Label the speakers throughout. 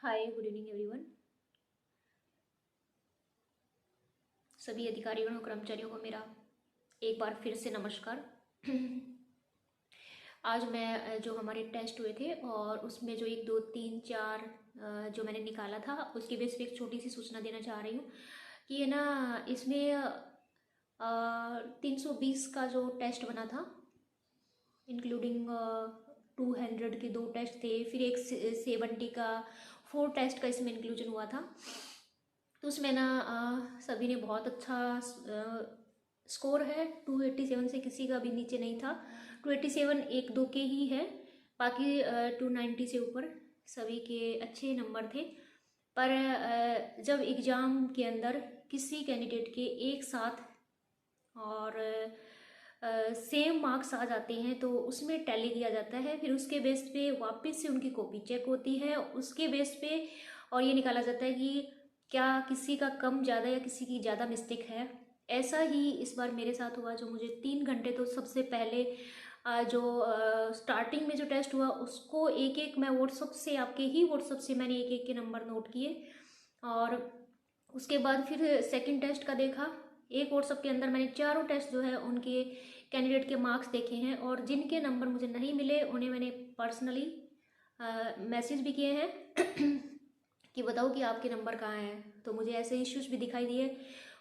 Speaker 1: हाय, good evening everyone. सभी अधिकारियों और कर्मचारियों को मेरा एक बार फिर से नमस्कार। आज मैं जो हमारे टेस्ट हुए थे और उसमें जो 1 2 3 4 जो मैंने निकाला था उसकी बेस पे एक छोटी सी सूचना देना चाह रही हूँ कि है ना, इसमें 320 का जो टेस्ट बना था, इंक्लूडिंग 200 के 2 टेस्ट थे, फिर एक 70 का 4 टेस्ट का इसमें इंक्लूजन हुआ था। तो उसमें ना सभी ने बहुत अच्छा स्कोर है। 287 से किसी का भी नीचे नहीं था। 287 एक दो के ही है, बाकी 290 से ऊपर सभी के अच्छे नंबर थे। पर जब एग्ज़ाम के अंदर किसी कैंडिडेट के एक साथ और सेम मार्क्स आ जाते हैं तो उसमें टैली किया जाता है। फिर उसके बेस पे वापस से उनकी कॉपी चेक होती है, उसके बेस पे और ये निकाला जाता है कि क्या किसी का कम ज़्यादा या किसी की ज़्यादा मिस्टेक है। ऐसा ही इस बार मेरे साथ हुआ। जो मुझे 3 घंटे तो सबसे पहले जो स्टार्टिंग में जो टेस्ट हुआ उसको एक एक मैं व्हाट्सअप से, आपके ही व्हाट्सअप से मैंने एक एक के नंबर नोट किए। और उसके बाद फिर सेकंड टेस्ट का देखा। एक व्हाट्सअप के अंदर मैंने चारों टेस्ट जो है उनके कैंडिडेट के मार्क्स देखे हैं, और जिनके नंबर मुझे नहीं मिले उन्हें मैंने पर्सनली मैसेज भी किए हैं कि बताओ कि आपके नंबर कहाँ हैं। तो मुझे ऐसे इश्यूज भी दिखाई दिए।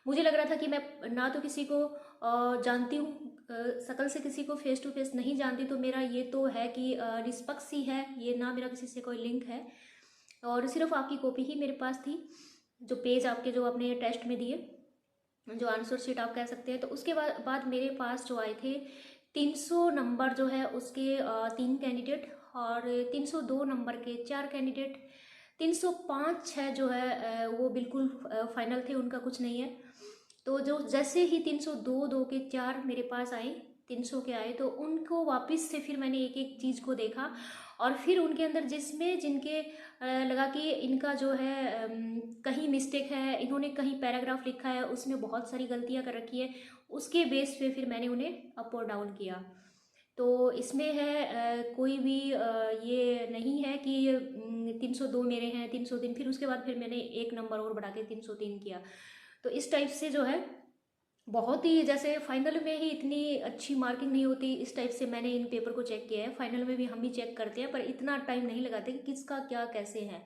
Speaker 1: मुझे लग रहा था कि मैं ना तो किसी को जानती हूँ, शकल से किसी को फेस टू फेस नहीं जानती, तो मेरा ये तो है कि निष्पक्ष ही है ये, ना मेरा किसी से कोई लिंक है। और सिर्फ आपकी कॉपी ही मेरे पास थी, जो पेज आपके जो आपने टेस्ट में दिए, जो आंसर शीट आप कह सकते हैं। तो उसके बाद मेरे पास जो आए थे 300 नंबर जो है उसके 3 कैंडिडेट, और 302 नंबर के 4 कैंडिडेट, 305 है जो है वो बिल्कुल फाइनल थे, उनका कुछ नहीं है। तो जो जैसे ही 302 दो के 4 मेरे पास आए, 300 के आए, तो उनको वापस से फिर मैंने एक एक चीज़ को देखा, और फिर उनके अंदर जिसमें जिनके लगा कि इनका जो है कहीं मिस्टेक है, इन्होंने कहीं पैराग्राफ लिखा है उसमें बहुत सारी गलतियां कर रखी है, उसके बेस पे फिर मैंने उन्हें अप और डाउन किया। तो इसमें है कोई भी ये नहीं है कि 302 मेरे हैं, 303, फिर उसके बाद फिर मैंने एक नंबर और बढ़ा के 303 किया। तो इस टाइप से जो है बहुत ही, जैसे फाइनल में ही इतनी अच्छी मार्किंग नहीं होती, इस टाइप से मैंने इन पेपर को चेक किया है। फाइनल में भी हम ही चेक करते हैं, पर इतना टाइम नहीं लगाते कि किसका क्या कैसे है।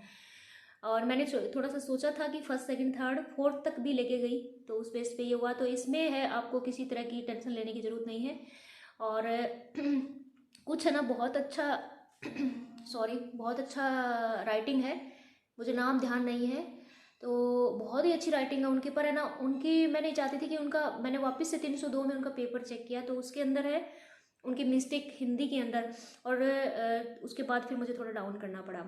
Speaker 1: और मैंने थोड़ा सा सोचा था कि फर्स्ट सेकंड थर्ड फोर्थ तक भी लेके गई, तो उस बेस पे ये हुआ। तो इसमें है आपको किसी तरह की टेंशन लेने की ज़रूरत नहीं है। और कुछ है ना बहुत अच्छा सॉरी, बहुत अच्छा राइटिंग है, मुझे नाम ध्यान नहीं है। तो बहुत ही अच्छी राइटिंग है उनकी, पर है ना उनकी मैं नहीं चाहती थी कि उनका, मैंने वापस से 302 में उनका पेपर चेक किया तो उसके अंदर है उनकी मिस्टेक हिंदी के अंदर, और उसके बाद फिर मुझे थोड़ा डाउन करना पड़ा।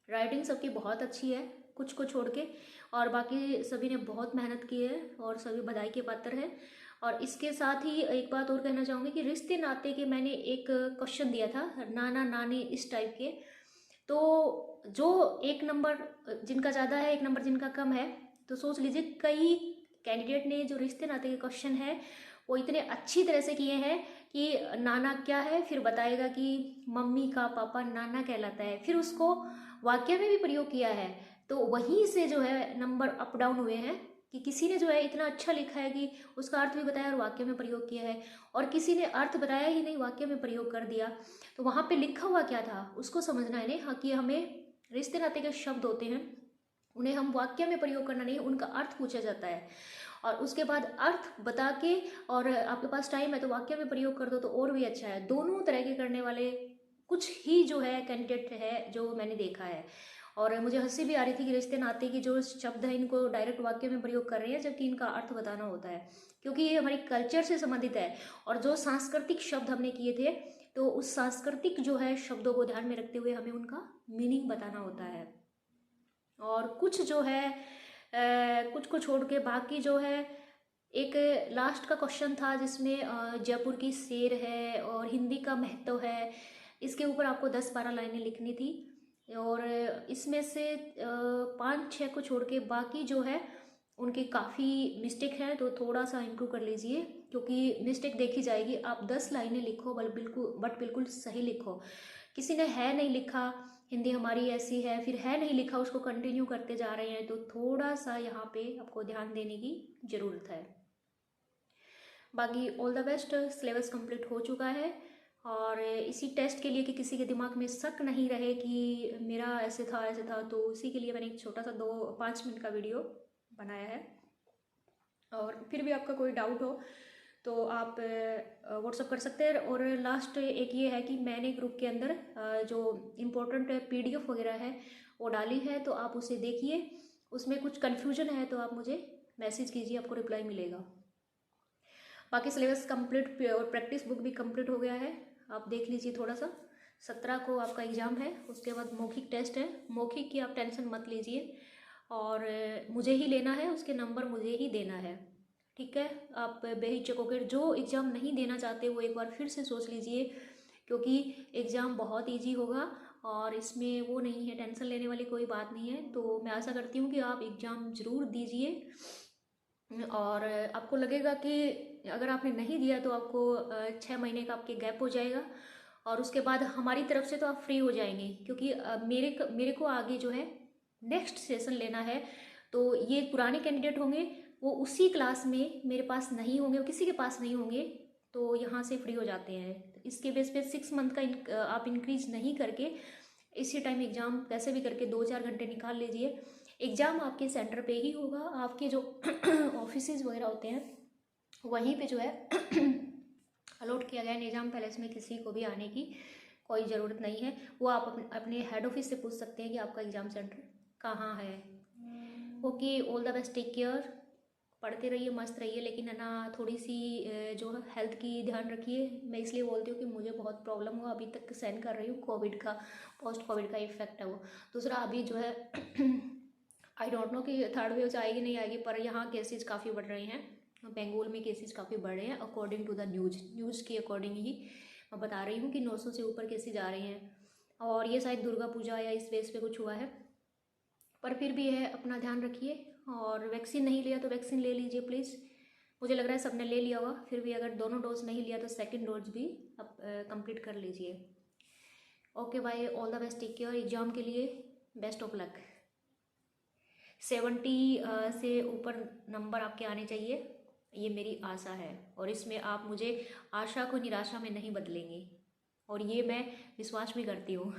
Speaker 1: राइटिंग सबकी बहुत अच्छी है कुछ को छोड़ के, और बाकी सभी ने बहुत मेहनत की है और सभी बधाई के पात्र है। और इसके साथ ही एक बात और कहना चाहूँगी कि रिश्ते नाते के मैंने एक क्वेश्चन दिया था, नाना नानी इस टाइप के। तो जो एक नंबर जिनका ज़्यादा है, एक नंबर जिनका कम है, तो सोच लीजिए कई कैंडिडेट ने जो रिश्ते नाते के क्वेश्चन है वो इतने अच्छी तरह से किए हैं कि नाना क्या है, फिर बताएगा कि मम्मी का पापा नाना कहलाता है, फिर उसको वाक्य में भी प्रयोग किया है। तो वहीं से जो है नंबर अप डाउन हुए हैं कि किसी ने जो है इतना अच्छा लिखा है कि उसका अर्थ भी बताया और वाक्य में प्रयोग किया है, और किसी ने अर्थ बताया ही नहीं, वाक्य में प्रयोग कर दिया। तो वहाँ पे लिखा हुआ क्या था उसको समझना है नहीं, हाँ, कि हमें रिश्ते नाते के शब्द होते हैं उन्हें हम वाक्य में प्रयोग करना नहीं, उनका अर्थ पूछा जाता है, और उसके बाद अर्थ बता के, और आपके पास टाइम है तो वाक्य में प्रयोग कर दो तो और भी अच्छा है। दोनों तरह के करने वाले कुछ ही जो है कैंडिडेट है जो मैंने देखा है। और मुझे हंसी भी आ रही थी कि रिश्ते नाते की जो शब्द है इनको डायरेक्ट वाक्य में प्रयोग कर रहे हैं, जबकि इनका अर्थ बताना होता है, क्योंकि ये हमारी कल्चर से संबंधित है। और जो सांस्कृतिक शब्द हमने किए थे तो उस सांस्कृतिक जो है शब्दों को ध्यान में रखते हुए हमें उनका मीनिंग बताना होता है। और कुछ जो है कुछ को छोड़ के बाकी जो है, एक लास्ट का क्वेश्चन था जिसमें जयपुर की शेर है और हिंदी का महत्व है, इसके ऊपर आपको 10 12 लाइनें लिखनी थी। और इसमें से 5 6 को छोड़ के बाकी जो है उनके काफ़ी मिस्टेक हैं, तो थोड़ा सा इम्प्रूव कर लीजिए, क्योंकि मिस्टेक देखी जाएगी। आप 10 लाइनें लिखो, बट बिल्कुल सही लिखो। किसी ने है नहीं लिखा, हिंदी हमारी ऐसी है, फिर है नहीं लिखा, उसको कंटिन्यू करते जा रहे हैं, तो थोड़ा सा यहाँ पे आपको ध्यान देने की ज़रूरत है। बाकी all the best, syllabus complete हो चुका है। और इसी टेस्ट के लिए कि किसी के दिमाग में शक नहीं रहे कि मेरा ऐसे था, तो उसी के लिए मैंने एक छोटा सा 2-5 मिनट का वीडियो बनाया है। और फिर भी आपका कोई डाउट हो तो आप व्हाट्सअप कर सकते हैं। और लास्ट एक ये है कि मैंने ग्रुप के अंदर जो इम्पोर्टेंट PDF वगैरह है वो डाली है, तो आप उसे देखिए। उसमें कुछ कन्फ्यूजन है तो आप मुझे मैसेज कीजिए, आपको रिप्लाई मिलेगा। बाकी सिलेबस कंप्लीट और प्रैक्टिस बुक भी कंप्लीट हो गया है, आप देख लीजिए थोड़ा सा। 17 को आपका एग्ज़ाम है, उसके बाद मौखिक टेस्ट है। मौखिक की आप टेंशन मत लीजिए, और मुझे ही लेना है, उसके नंबर मुझे ही देना है, ठीक है। आप बेहिचक होकर जो एग्ज़ाम नहीं देना चाहते वो एक बार फिर से सोच लीजिए, क्योंकि एग्ज़ाम बहुत ईजी होगा और इसमें वो नहीं है, टेंशन लेने वाली कोई बात नहीं है। तो मैं आशा करती हूँ कि आप एग्ज़ाम ज़रूर दीजिए। और आपको लगेगा कि अगर आपने नहीं दिया तो आपको 6 महीने का आपके गैप हो जाएगा, और उसके बाद हमारी तरफ से तो आप फ्री हो जाएंगे, क्योंकि मेरे को आगे जो है नेक्स्ट सेशन लेना है। तो ये पुराने कैंडिडेट होंगे, वो उसी क्लास में मेरे पास नहीं होंगे, वो किसी के पास नहीं होंगे, तो यहाँ से फ्री हो जाते हैं। तो इसके बेस पे 6 मंथ का आप इंक्रीज नहीं करके इसी टाइम एग्ज़ाम कैसे भी करके 2-4 घंटे निकाल लीजिए। एग्ज़ाम आपके सेंटर पे ही होगा, आपके जो ऑफिसेज वगैरह होते हैं वहीं पे जो है अलॉट किया गया है। निज़ाम पैलेस में किसी को भी आने की कोई ज़रूरत नहीं है, वो आप अपने हेड ऑफिस से पूछ सकते हैं कि आपका एग्ज़ाम सेंटर कहाँ है। Okay, all the best, take care, पढ़ते रहिए, मस्त रहिए, लेकिन है ना थोड़ी सी जो है हेल्थ की ध्यान रखिए। मैं इसलिए बोलती हूँ कि मुझे बहुत प्रॉब्लम हुआ, अभी तक सहन कर रही हूँ, कोविड का, पोस्ट कोविड का इफेक्ट है वो। दूसरा अभी जो है आई डोंट नो कि थर्ड वेव आएगी नहीं आएगी, पर यहाँ केसेस काफ़ी बढ़ रहे हैं, बेंगोल में केसेस काफ़ी बढ़ रहे हैं, अकॉर्डिंग टू द न्यूज़ के अकॉर्डिंग ही मैं बता रही हूँ कि 900 से ऊपर केसेस आ रहे हैं। और ये शायद दुर्गा पूजा या इस बेस पे कुछ हुआ है, पर फिर भी है, अपना ध्यान रखिए। और वैक्सीन नहीं लिया तो वैक्सीन ले लीजिए प्लीज़। मुझे लग रहा है सबने ले लिया होगा, फिर भी अगर दोनों डोज नहीं लिया तो सेकंड डोज भी अब कंप्लीट कर लीजिए। Okay bye, all the best, take care, exam के लिए बेस्ट ऑफ लक। 70 से ऊपर नंबर आपके आने चाहिए, ये मेरी आशा है, और इसमें आप मुझे आशा को निराशा में नहीं बदलेंगे, और ये मैं विश्वास भी करती हूँ।